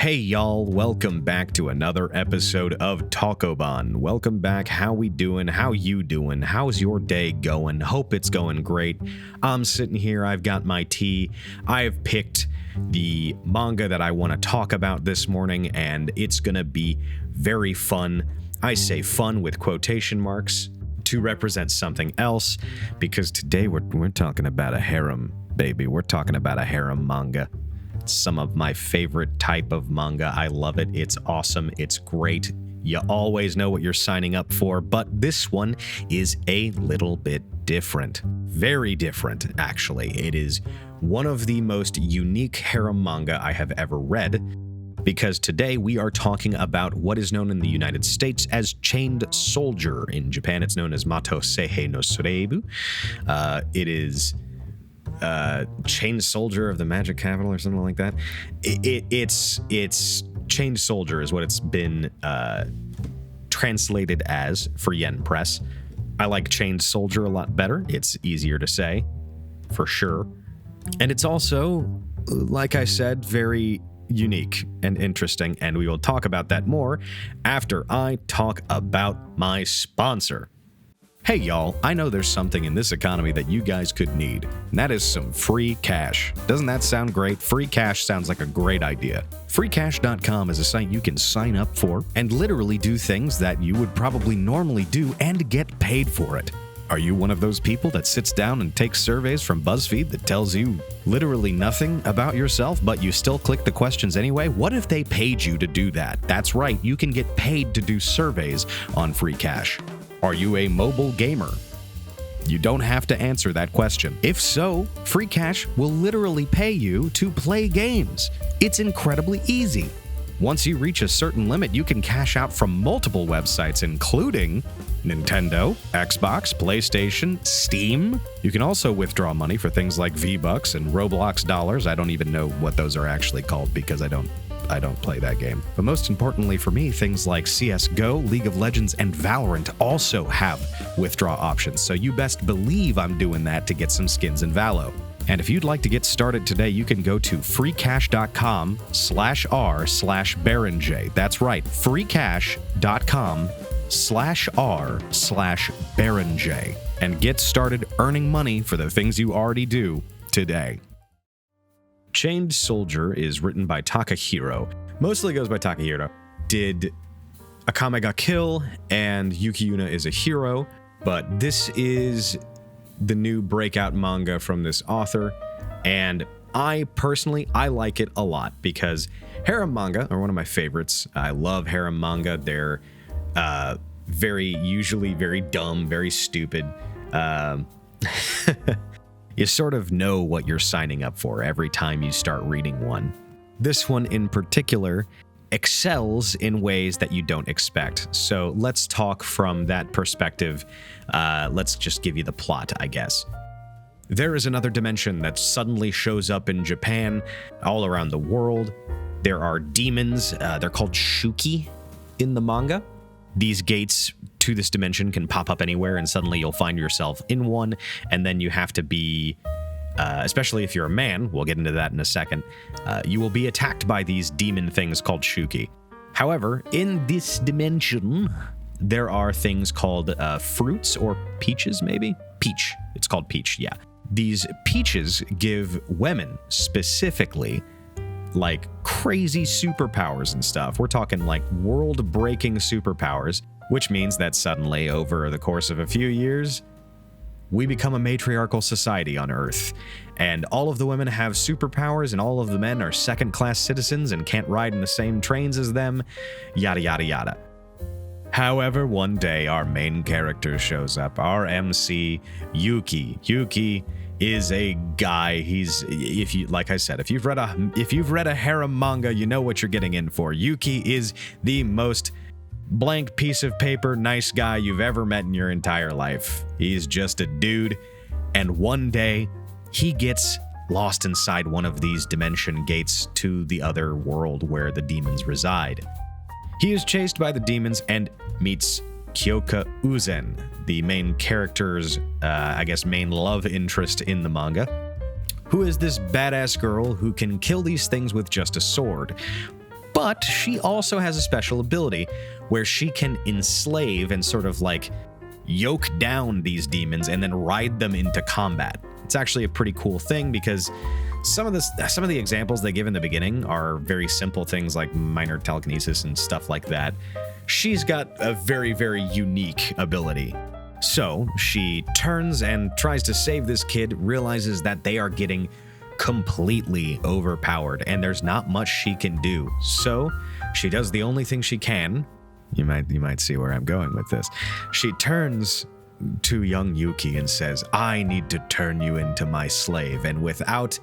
Hey y'all, welcome back to another episode of Talkōbon. Welcome back. How we doing? How you doing? How's your day going? Hope it's going great. I'm sitting here, I've got my tea. I've picked the manga that I want to talk about this morning, and it's gonna be very fun. I say fun with quotation marks to represent something else, because today we're talking about a harem, baby. We're talking about a harem manga. Some of my favorite type of manga. I love it. It's awesome. It's great. You always know what you're signing up for, but this one is a little bit different. Very different, actually. It is one of the most unique harem manga I have ever read, because today we are talking about what is known in the United States as Chained Soldier. In Japan, it's known as Mato Seihei no Sureibu. It is Chained Soldier of the Magic Capital or something like that. It's Chained Soldier is what it's been translated as for Yen Press. I like Chained Soldier a lot better. It's easier to say, for sure. And it's also, like I said, very unique and interesting, and we will talk about that more after I talk about my sponsor. Hey y'all, I know there's something in this economy that you guys could need, and that is some free cash. Doesn't that sound great? Free cash sounds like a great idea. Freecash.com is a site you can sign up for and literally do things that you would probably normally do and get paid for it. Are you one of those people that sits down and takes surveys from BuzzFeed that tells you literally nothing about yourself, but you still click the questions anyway? What if they paid you to do that? That's right, you can get paid to do surveys on Free Cash. Are you a mobile gamer? You don't have to answer that question. If so, Free Cash will literally pay you to play games. It's incredibly easy. Once you reach a certain limit, you can cash out from multiple websites, including Nintendo, Xbox, PlayStation, Steam. You can also withdraw money for things like V-Bucks and Roblox dollars. I don't even know what those are actually called because I don't play that game. But most importantly for me, things like CSGO, League of Legends, and Valorant also have withdraw options. So you best believe I'm doing that to get some skins in Valo. And if you'd like to get started today, you can go to freecash.com/r/BaronJ. That's right, freecash.com/r/BaronJ. And get started earning money for the things you already do today. Chained Soldier is written by Takahiro. Mostly goes by Takahiro. Did Akame ga Kill and Yuki Yuna is a Hero, but this is the new breakout manga from this author, and I like it a lot because harem manga are one of my favorites. I love harem manga. They're usually very dumb, very stupid. You sort of know what you're signing up for every time you start reading one. This one in particular excels in ways that you don't expect. So let's talk from that perspective. Let's just give you the plot, I guess. There is another dimension that suddenly shows up in Japan, all around the world. There are demons. They're called shuki in the manga. These gates to this dimension can pop up anywhere, and suddenly you'll find yourself in one, and then you have to be, especially if you're a man, we'll get into that in a second, you will be attacked by these demon things called shuki. However, in this dimension, there are things called fruits or peaches, maybe? Peach. It's called peach, yeah. These peaches give women specifically like crazy superpowers and stuff. We're talking like world-breaking superpowers, which means that suddenly, over the course of a few years, we become a matriarchal society on Earth. And all of the women have superpowers, and all of the men are second-class citizens and can't ride in the same trains as them, yada, yada, yada. However, one day, our main character shows up, our MC, Yuki. Yuki is a guy. If you've read a harem manga, you know what you're getting in for. Yuki is the most blank piece of paper nice guy you've ever met in your entire life. He's just a dude, and one day he gets lost inside one of these dimension gates to the other world where the demons reside. He is chased by the demons and meets Kyoka Uzen, the main character's, main love interest in the manga, who is this badass girl who can kill these things with just a sword. But she also has a special ability where she can enslave and sort of like yoke down these demons and then ride them into combat. It's actually a pretty cool thing because some of the examples they give in the beginning are very simple things like minor telekinesis and stuff like that. She's got a very, very unique ability. So she turns and tries to save this kid, realizes that they are getting completely overpowered and there's not much she can do. So she does the only thing she can. You might see where I'm going with this. She turns to young Yuki and says, I need to turn you into my slave. And without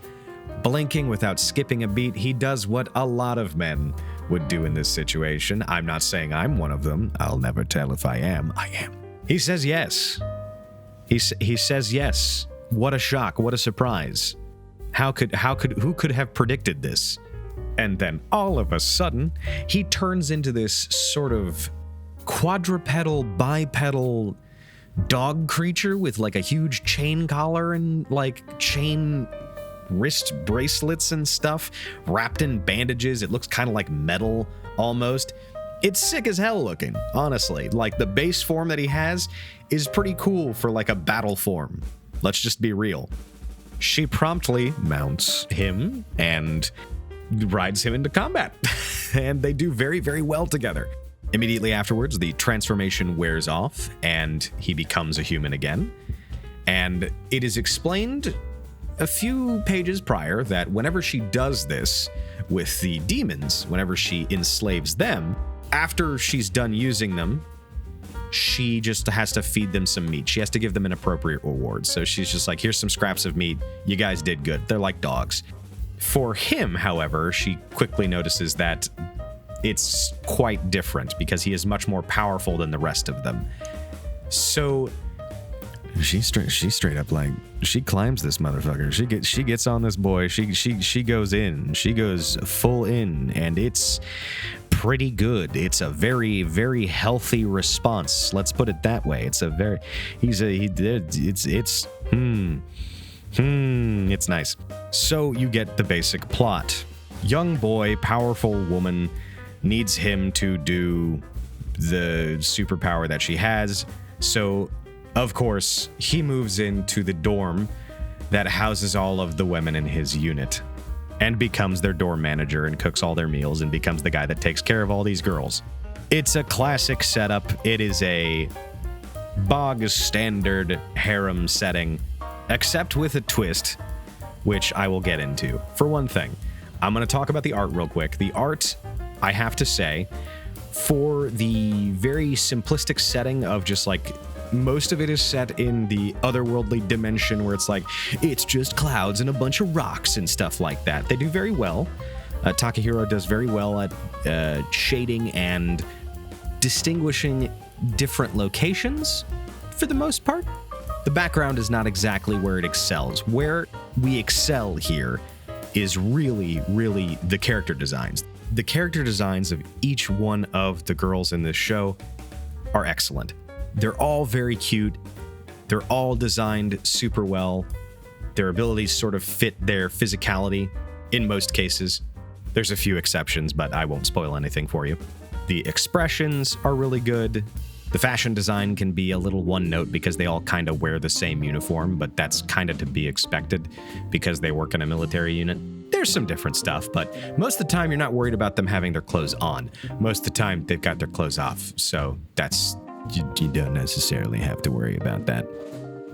blinking, without skipping a beat, he does what a lot of men would do in this situation. I'm not saying I'm one of them. I'll never tell if I am. I am. He says yes. He says yes. What a shock. What a surprise. Who could have predicted this? And then all of a sudden, he turns into this sort of quadrupedal, bipedal dog creature with like a huge chain collar and like chain wrist bracelets and stuff wrapped in bandages. It looks kind of like metal almost. It's sick as hell looking, honestly. Like the base form that he has is pretty cool for like a battle form. Let's just be real. She promptly mounts him and rides him into combat. And they do very, very well together. Immediately afterwards, the transformation wears off and he becomes a human again. And it is explained a few pages prior that whenever she does this with the demons, whenever she enslaves them, after she's done using them, she just has to feed them some meat. She has to give them an appropriate reward. So she's just like, here's some scraps of meat. You guys did good. They're like dogs. For him, however, she quickly notices that it's quite different because he is much more powerful than the rest of them. So she's straight up like, she climbs this motherfucker. She gets on this boy. She goes in. She goes full in, and it's pretty good. It's a very, very healthy response. Let's put it that way. It's a very it's nice. So you get the basic plot. Young boy, powerful woman needs him to do the superpower that she has. So of course, he moves into the dorm that houses all of the women in his unit and becomes their dorm manager and cooks all their meals and becomes the guy that takes care of all these girls. It's a classic setup. It is a bog standard harem setting, except with a twist, which I will get into. For one thing, I'm going to talk about the art real quick. The art, I have to say, for the very simplistic setting of just like, most of it is set in the otherworldly dimension where it's like, it's just clouds and a bunch of rocks and stuff like that. They do very well. Takahiro does very well at shading and distinguishing different locations for the most part. The background is not exactly where it excels. Where we excel here is really, really the character designs. The character designs of each one of the girls in this show are excellent. They're all very cute. They're all designed super well. Their abilities sort of fit their physicality in most cases. There's a few exceptions, but I won't spoil anything for you. The expressions are really good. The fashion design can be a little one note because they all kind of wear the same uniform, but that's kind of to be expected because they work in a military unit. There's some different stuff, but most of the time you're not worried about them having their clothes on. Most of the time they've got their clothes off, so you don't necessarily have to worry about that.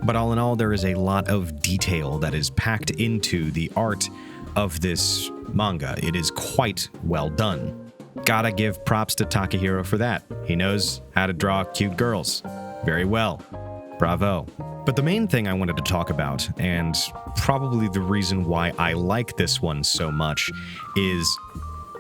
But all in all, there is a lot of detail that is packed into the art of this manga. It is quite well done. Gotta give props to Takahiro for that. He knows how to draw cute girls very well. Bravo. But the main thing I wanted to talk about, and probably the reason why I like this one so much, is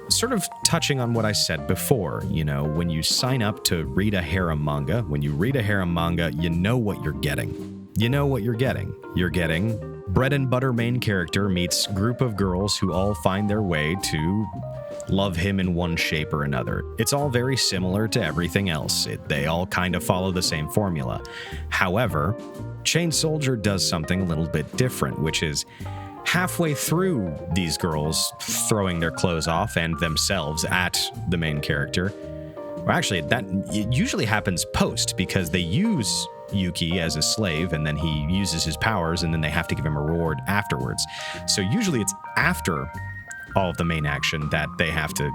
sort of touching on what I said before. You know, when you sign up to read a harem manga, you know what you're getting. You know what you're getting. You're getting bread and butter main character meets group of girls who all find their way to love him in one shape or another. It's all very similar to everything else. They all kind of follow the same formula. However, Chain Soldier does something a little bit different, which is halfway through these girls throwing their clothes off and themselves at the main character. Well, actually, it usually happens post, because they use Yuki as a slave, and then he uses his powers, and then they have to give him a reward afterwards. So usually it's after all of the main action that they have to,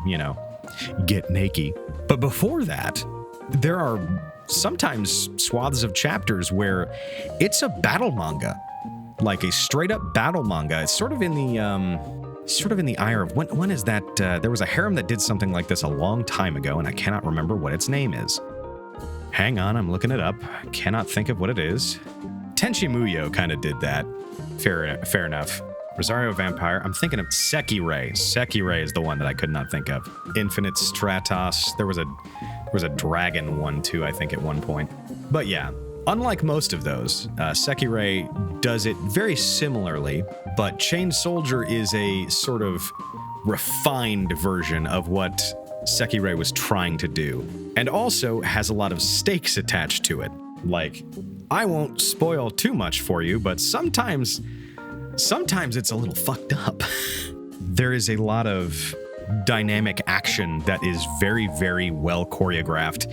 get naked. But before that, there are sometimes swaths of chapters where it's a battle manga, like a straight up battle manga. It's sort of in the ire of when is that? There was a harem that did something like this a long time ago, and I cannot remember what its name is. Hang on, I'm looking it up. Cannot think of what it is. Tenchi Muyo kind of did that. Fair enough. Rosario Vampire. I'm thinking of Sekirei. Sekirei is the one that I could not think of. Infinite Stratos. There was a dragon one too, I think, at one point. But yeah, unlike most of those, Sekirei does it very similarly, but Chain Soldier is a sort of refined version of what Sekirei was trying to do, and also has a lot of stakes attached to it. Like, I won't spoil too much for you, but sometimes it's a little fucked up. There is a lot of dynamic action that is very, very well choreographed,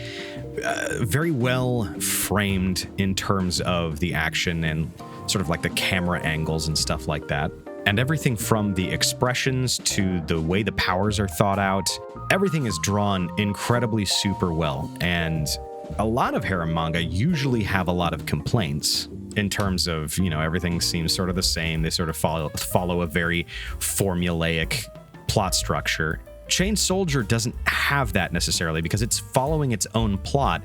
very well framed in terms of the action and sort of like the camera angles and stuff like that. And everything from the expressions to the way the powers are thought out, everything is drawn incredibly super well. And a lot of harem manga usually have a lot of complaints in terms of, everything seems sort of the same. They sort of follow a very formulaic plot structure. Chain Soldier doesn't have that necessarily because it's following its own plot.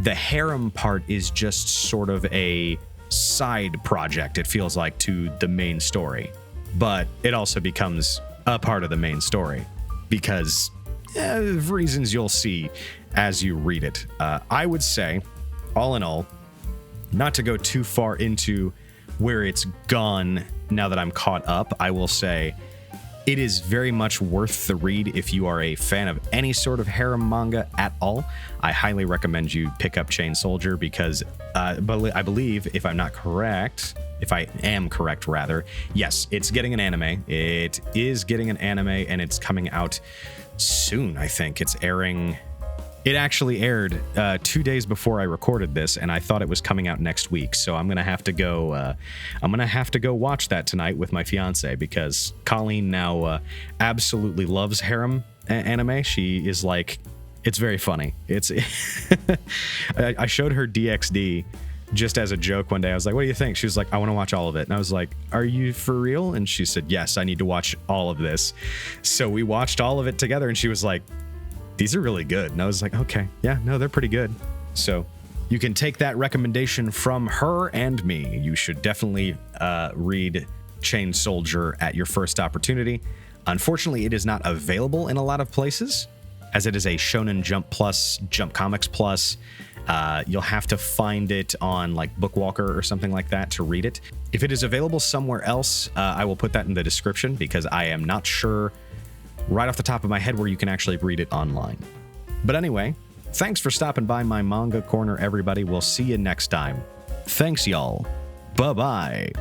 The harem part is just sort of a side project, it feels like, to the main story. But it also becomes a part of the main story because of reasons you'll see as you read it. I would say, all in all, not to go too far into where it's gone now that I'm caught up, I will say it is very much worth the read if you are a fan of any sort of harem manga at all. I highly recommend you pick up Chain Soldier because I believe, if I am correct, yes, it's getting an anime. It is getting an anime, and it's coming out soon, I think. It's airing... It actually aired 2 days before I recorded this, and I thought it was coming out next week. So I'm gonna have to go. Watch that tonight with my fiance because Colleen now absolutely loves harem anime. She is like, it's very funny. It's. I showed her DxD just as a joke one day. I was like, "What do you think?" She was like, "I want to watch all of it." And I was like, "Are you for real?" And she said, "Yes, I need to watch all of this." So we watched all of it together, and she was like, "These are really good." And I was like, okay, yeah, no, they're pretty good. So you can take that recommendation from her and me. You should definitely read Chain Soldier at your first opportunity. Unfortunately, it is not available in a lot of places, as it is a Shonen Jump Plus, Jump Comics Plus. You'll have to find it on like Bookwalker or something like that to read it. If it is available somewhere else, I will put that in the description because I am not sure right off the top of my head where you can actually read it online. But anyway, thanks for stopping by my manga corner, everybody. We'll see you next time. Thanks, y'all. Bye-bye.